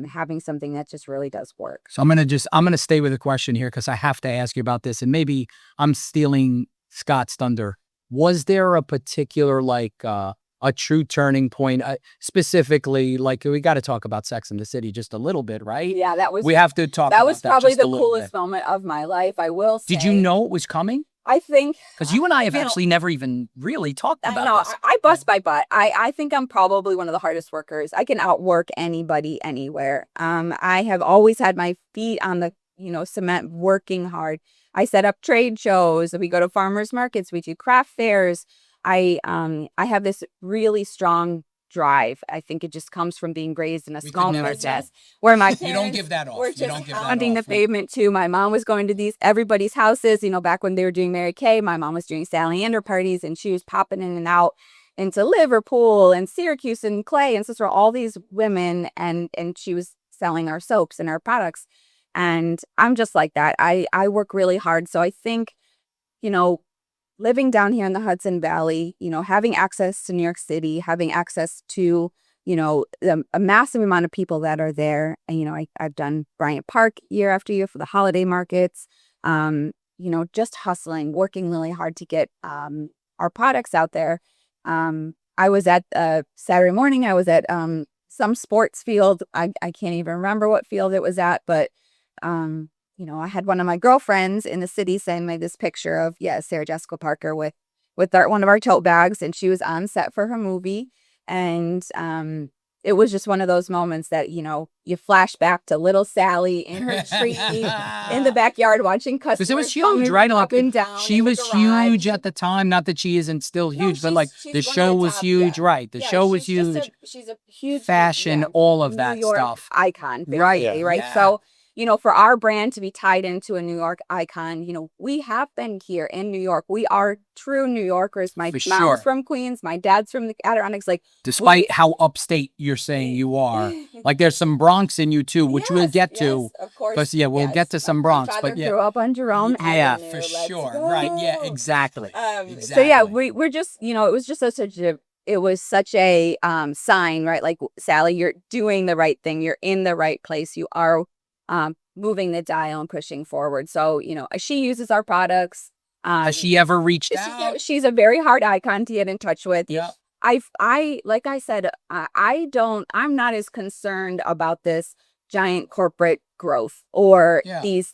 having something that just really does work. So I'm going to stay with a question here because I have to ask you about this, and maybe I'm stealing Scott's thunder. Was there a particular, like, a true turning point, specifically, like, we got to talk about Sex and the City just a little bit, right? Yeah, we have to talk that about was that probably just the a little coolest bit. moment of my life, I will say. Did you know it was coming? I think Because you and I have actually never even really talked about this. I bust my butt. I think I'm probably one of the hardest workers. I can outwork anybody anywhere. I have always had my feet on the, you know, cement, working hard. I set up trade shows. We go to farmers markets. We do craft fairs. I have this really strong drive. I think it just comes from being raised in a small business where my You don't give that off. were You just don't give that pounding the off. pavement too. My mom was going to everybody's houses, you know, back when they were doing Mary Kay. My mom was doing SallyeAnder parties, and she was popping in and out into Liverpool and Syracuse and Clay and Sister, all these women, and she was selling our soaps and our products. And I'm just like that. I work really hard. So I think, you know, living down here in the Hudson Valley, you know, having access to New York City, having access to, you know, a massive amount of people that are there. And, you know, I've done Bryant Park year after year for the holiday markets. You just hustling, working really hard to get our products out there. I was at Saturday morning, I was at some sports field. I can't even remember what field it was at, but I had one of my girlfriends in the city send me this picture of Sarah Jessica Parker with one of our tote bags, and she was on set for her movie. And it was just one of those moments that, you flash back to little Sallie in her tree in the backyard watching customers. Because it was huge, right? Up and down. She was huge at the time. Not that she isn't still huge, but like the show was huge, right? The show was huge. She's a huge fashion, all of that New York stuff. icon, Right. right? Yeah. So, for our brand to be tied into a New York icon, we have been here in New York. We are true New Yorkers. My mom's from Queens. My dad's from the Adirondacks. Despite how upstate you're saying you are, there's some Bronx in you too, which we'll get to. Of course. Because we'll get to some Bronx. My father grew up on Jerome Avenue. For sure. Right. Yeah. Exactly. So we're just, it was just it was such a sign, right? Like, Sallie, you're doing the right thing. You're in the right place. You are moving the dial and pushing forward. So, she uses our products. Has she ever reached out? She's a very hard icon to get in touch with. Yeah. Like I said, I'm not as concerned about this giant corporate growth or these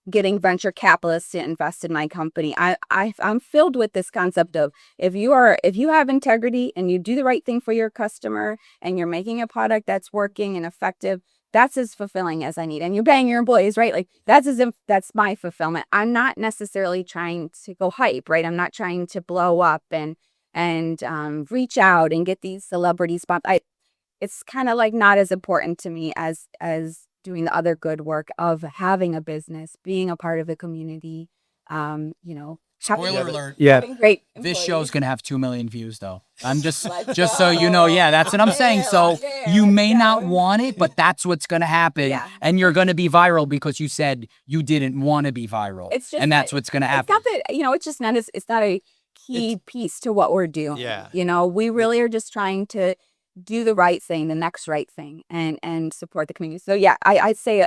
getting venture capitalists to invest in my company. I'm filled with this concept of if you have integrity and you do the right thing for your customer and you're making a product that's working and effective, that's as fulfilling as I need. And you're paying your employees, right? That's my fulfillment. I'm not necessarily trying to go hype, right? I'm not trying to blow up and reach out and get these celebrity spots. It's kind of not as important to me as doing the other good work of having a business, being a part of a community. Spoiler alert. Yeah. Great. This show's going to have 2 million views, though. I'm just so you know. Yeah, that's what I'm saying. So you may not want it, but that's what's going to happen. Yeah. And you're going to be viral because you said you didn't want to be viral. It's just and that's what's going to happen. It's not that, it's just not it's not a key piece to what we're doing. Yeah. We really are just trying to do the right thing, the next right thing, and support the community. So I'd say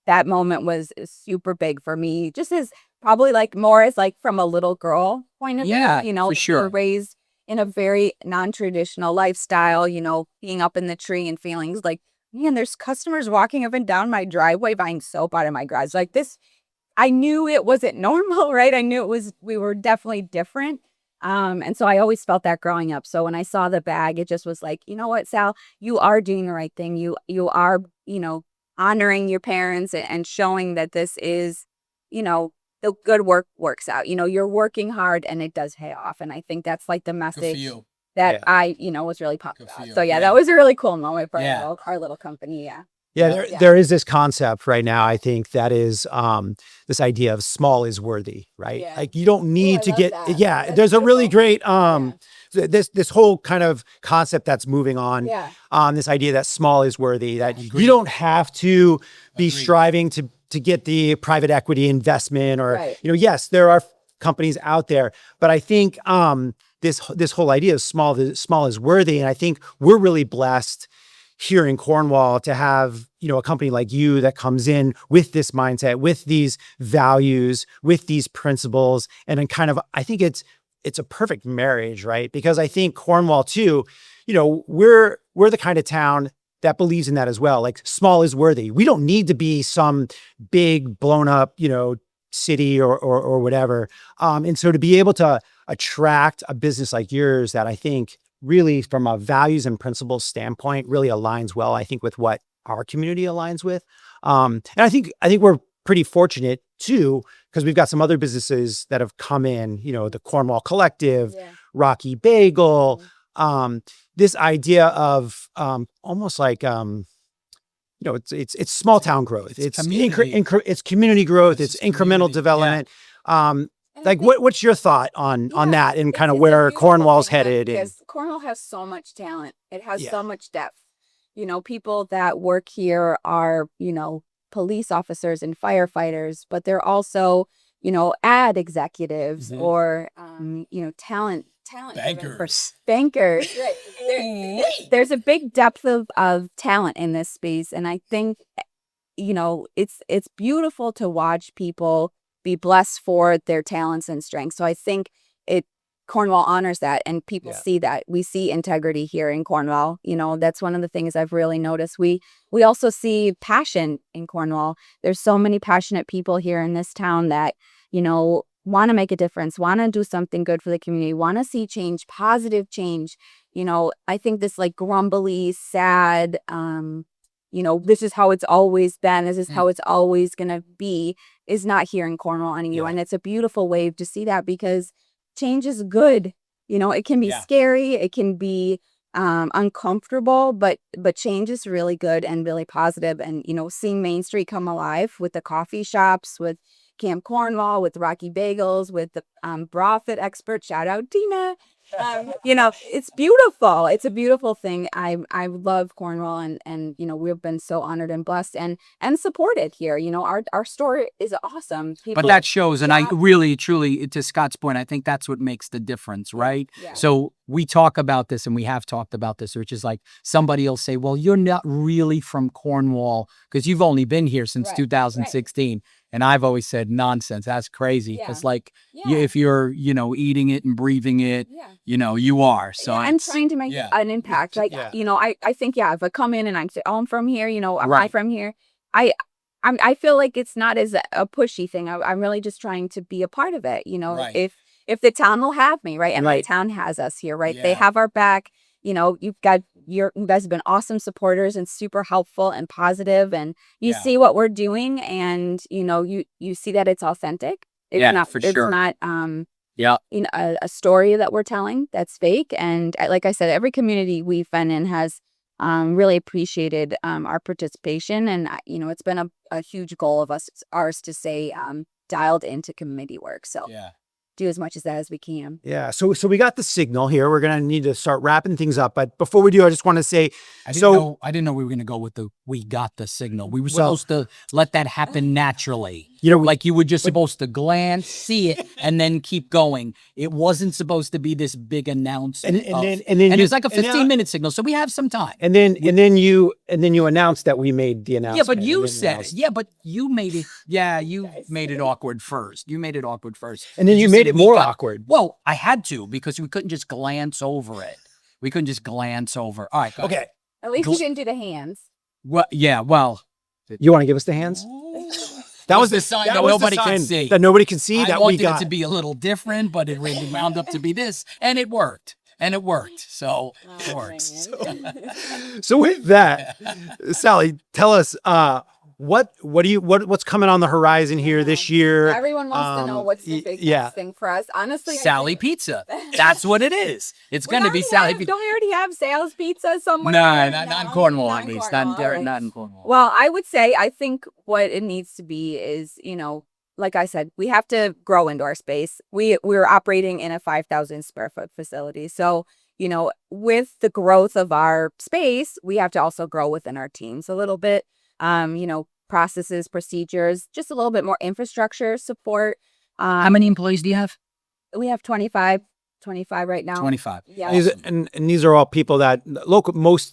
that moment was super big for me, just as probably more as from a little girl point of view. For sure. We're raised in a very non-traditional lifestyle, being up in the tree and feelings man, there's customers walking up and down my driveway buying soap out of my garage. This, I knew it wasn't normal, right? I knew we were definitely different. And so I always felt that growing up. So when I saw the bag, it just was you know what, Sal, you are doing the right thing. You are, honoring your parents and showing that this is, the good work works out. You're working hard and it does pay off. And I think that's the message that I, was really pumped about. So that was a really cool moment for our little company. There is this concept right now, I think, that is this idea of small is worthy, right? Yeah. You don't need to get, that. there's a really great, this whole kind of concept that's moving on, this idea that small is worthy, that you don't have to be striving to get the private equity investment or, yes, there are companies out there, but I think this whole idea of small is worthy. And I think we're really blessed here in Cornwall to have, a company like you that comes in with this mindset, with these values, with these principles. And then I think it's a perfect marriage, right? Because I think Cornwall too, we're the kind of town that believes in that as well. Small is worthy. We don't need to be some big blown up, city or whatever. And so to be able to attract a business like yours that I think really from a values and principles standpoint really aligns well, I think, with what our community aligns with. And I think we're pretty fortunate too, because we've got some other businesses that have come in, the Cornwall Collective, Rocky Bagel, this idea of almost it's small town growth. It's community growth. It's incremental development. What's your thought on that and kind of where Cornwall's headed? Because Cornwall has so much talent. It has so much depth. People that work here are, police officers and firefighters, but they're also, ad executives or, talent bankers. There's a big depth of talent in this space. And I think, it's beautiful to watch people be blessed for their talents and strengths. So I think Cornwall honors that, and people see that. We see integrity here in Cornwall. That's one of the things I've really noticed. We also see passion in Cornwall. There's so many passionate people here in this town that, want to make a difference, want to do something good for the community, want to see change, positive change. I think this like grumbly, sad, this is how it's always been, this is how it's always going to be, is not here in Cornwall anymore. And it's a beautiful way to see that, because change is good. It can be scary, it can be uncomfortable, but change is really good and really positive. And seeing Main Street come alive with the coffee shops, with Camp Cornwall, with Rocky Bagels, with the Brofit expert, shout out Tina. It's beautiful. It's a beautiful thing. I love Cornwall, and we've been so honored and blessed and supported here. Our store is awesome. But that shows, and I really, truly, to Scott's point, I think that's what makes the difference, right? Yeah. So we talk about this, and we have talked about this, which is like somebody will say, well, you're not really from Cornwall because you've only been here since 2016. And I've always said, nonsense. That's crazy. It's like, if you're, eating it and breathing it, you are. So I'm trying to make an impact. Like, I think, if I come in and I say, oh, I'm from here, am I from here? I feel like it's not as a pushy thing. I'm really just trying to be a part of it. If the town will have me, right? And the town has us here, right? They have our back. You guys have been awesome supporters and super helpful and positive, and you see what we're doing, and you see that it's authentic. It's not, for sure. It's not a story that we're telling that's fake. And like I said, every community we've been in has really appreciated our participation, and it's been a huge goal of ours to stay dialed into community work. So do as much of that as we can. Yeah. So we got the signal here. We're going to need to start wrapping things up. But before we do, I just want to say, I didn't know we were going to go with we got the signal. We were supposed to let that happen naturally. Like you were just supposed to glance, see it, and then keep going. It wasn't supposed to be this big announcement. And it's like a 15-minute signal, so we have some time. And then you announced that we made the announcement. Yeah, but you said it. Yeah, but you made it. Yeah, you made it awkward first. You made it awkward first. And then you made it more awkward. Well, I had to, because we couldn't just glance over it. All right. Go ahead. At least you didn't do the hands. Well, yeah. Well, you want to give us the hands? That was the sign that nobody can see. That nobody can see. I wanted it to be a little different, but it really wound up to be this, and it worked. So it works. So with that, Sallie, tell us what's coming on the horizon here this year. Everyone wants to know what's the big thing for us. Honestly, Sallie Pizza. That's what it is. It's going to be Sallie Pizza. Don't we already have Sal's Pizza somewhere? No, not in Cornwall, at least. Not in Cornwall. Well, I would say, I think what it needs to be is, like I said, we have to grow into our space. We're operating in a 5,000 square foot facility. So, with the growth of our space, we have to also grow within our teams a little bit. Processes, procedures, just a little bit more infrastructure support. How many employees do you have? We have 25 right now. 25. Yeah. And these are all people that local, local.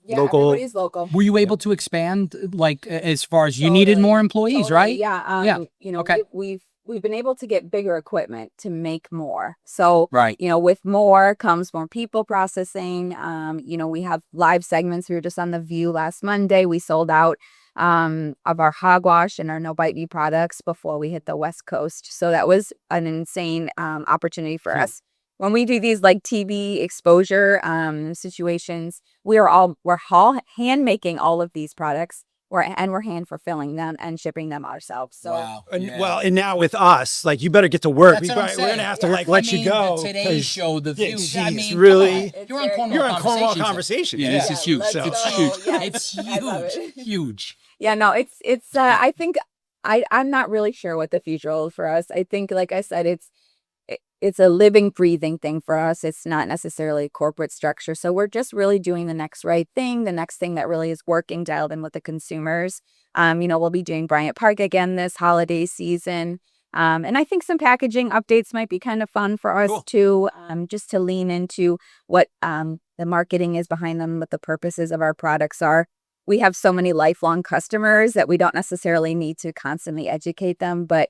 Everybody's local. Were you able to expand, like, as far as you needed more employees, right? Yeah. Okay. We've been able to get bigger equipment to make more. So, right. With more comes more people processing. We have live segments. We were just on The View last Monday. We sold out of our Hogwash and our No Bite Me products before we hit the West Coast. So that was an insane opportunity for us. When we do these like TV exposure situations, we're hand making all of these products. We're hand fulfilling them and shipping them ourselves. So wow. And now with us, like, you better get to work. We're gonna have to let you go. Today's show, The View. Really, you're on Cornwall Conversation. Yeah, this is huge. So it's huge. Yeah, no, it's. I think I'm not really sure what the future holds for us. I think, like I said, it's a living, breathing thing for us. It's not necessarily corporate structure. So we're just really doing the next right thing, the next thing that really is working, dialed in with the consumers. We'll be doing Bryant Park again this holiday season. And I think some packaging updates might be kind of fun for us too, just to lean into what the marketing is behind them, what the purposes of our products are. We have so many lifelong customers that we don't necessarily need to constantly educate them, but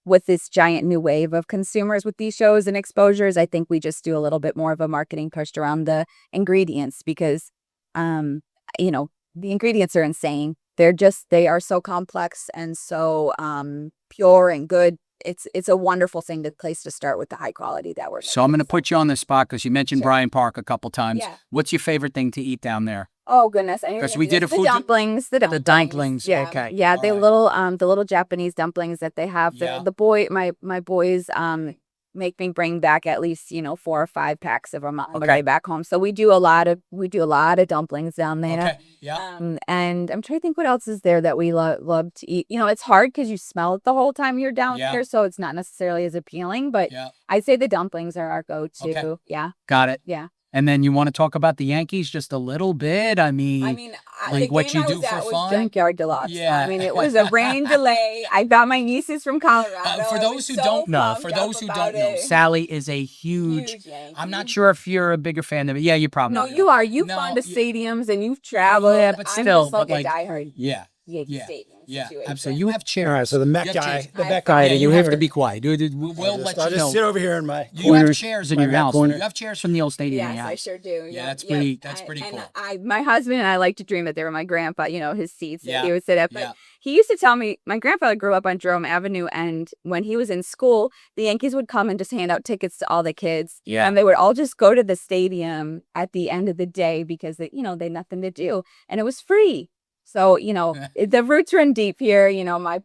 with this giant new wave of consumers with these shows and exposures, I think we just do a little bit more of a marketing push around the ingredients because, you know, the ingredients are insane. They are so complex and so pure and good. It's a wonderful place to start with the high quality that we're. So I'm going to put you on the spot because you mentioned Sure. Bryant Park a couple times. Yeah. What's your favorite thing to eat down there? Oh goodness! Because we did a the food- dumplings. The dumplings, Yeah, okay, yeah. all The right. little Japanese dumplings that they have. Yeah. My boys make me bring back at least 4 or 5 packs of them on the Okay. way back home. So we do a lot of dumplings down there. Okay. Yeah. And I'm trying to think what else is there that we love to eat. It's hard because you smell it the whole time you're down Yeah. there, so it's not necessarily as appealing. But Yeah. I'd say the dumplings are our go-to. Okay. Yeah, Got it. yeah. And then you want to talk about the Yankees just a little bit? I mean, like the what game you I do was at for was fun? Junkyard Deluxe. Yeah. I mean, it was a rain delay. I got my nieces from Colorado. For I those was who so don't know, pumped for up those who about don't know, it. Sallie is a huge. Yankee. I'm not sure if you're a bigger fan of it. Yeah, you probably. No, are. you are. You've No, gone to y- stadiums and you've traveled. Yeah, but I'm still, just like but like- a diehard Yeah. Yankee Yeah. Stadium Yeah. situation. Absolutely. You have chairs. All right, so the Met You have guy, chairs. the I- Met guy, Yeah, and you have here. to be quiet. We'll I'll let just you know. sit over here in my You corner. have chairs in my your back house. corner. You have chairs from the old stadium in Yes, your I house. sure do. Yeah, that's Yep. pretty- Yep. that's pretty And cool. my husband and I like to dream that they were my grandpa, his seats Yeah. that he would sit at. But Yeah. he used to tell me, my grandfather grew up on Jerome Avenue, and when he was in school, the Yankees would come and just hand out tickets to all the kids. Yeah. And they would all just go to the stadium at the end of the day because they had nothing to do. And it was free. So, the roots run deep here. My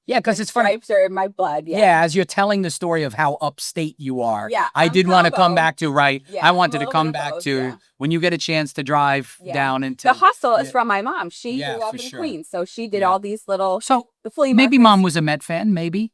Yeah, because it's funny. stripes are in my blood. Yeah. As you're telling the story of how upstate you are, Yeah, I I'm did want to come Provo. back to, right? Yeah, I wanted I'm a to little come bit of back both, to yeah. when you get a chance to drive Yeah. down into The hustle is Yeah. from my mom. She Yeah, grew up for in sure. Queens. So she did Yeah. all these little, So the flea maybe markets. mom was a Met fan, maybe.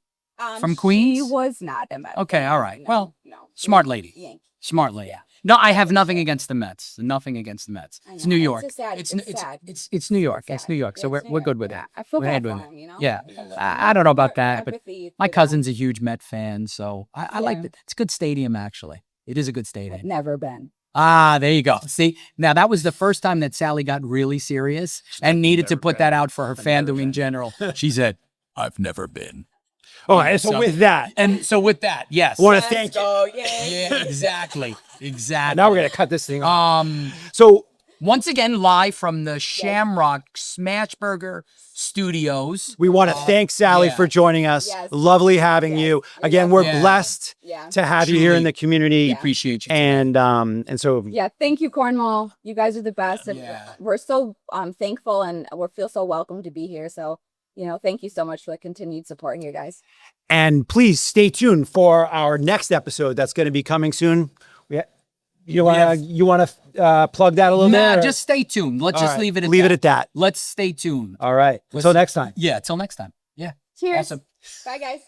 From Queens? She was not a Met. Okay, fan. all right. No, Well, no. smart lady. Yankee. Smart lady. No, I have nothing against the Mets. Nothing against the Mets. I It's know. New It's York. just sad. It's It's sad. it's New York. It's sad. New York. So Yeah, we're it's New we're York. good with Yeah, it. I feel We're bad head for with it. him, Yeah. I love I don't know about that, but empathy my for them. cousin's a huge Met fan, so I like Yeah. it. It's a good stadium, actually. It is a good stadium. Never been. Ah, there you go. See, now that was the first time that Sallie got really serious and needed to put that out for her fandom in general. She said, "I've never been." All right, so with that, And so with that, yes. I want to thank you. Oh yeah. Yeah, exactly. Exactly. Now we're going to cut this thing off. So Once again, live from the Shamrock Smashburger Studios. we want to thank Sallie yeah. for joining us. Yes. Lovely having you. You're Again, we're welcome. blessed Yeah. to have you here in Truly. the community. Appreciate you. And so Yeah. Thank you, Cornwall. You guys are the best. And Yeah. we're so thankful and we feel so welcome to be here. So, thank you so much for the continued support here, guys. And please stay tuned for our next episode that's going to be coming soon. You want to plug that a little Nah, bit? or- just stay tuned. Let's All just right, leave it at leave that. it at that. Let's stay tuned. All right. Until next time. Yeah, till next time. Yeah. Cheers. Awesome. Bye, guys.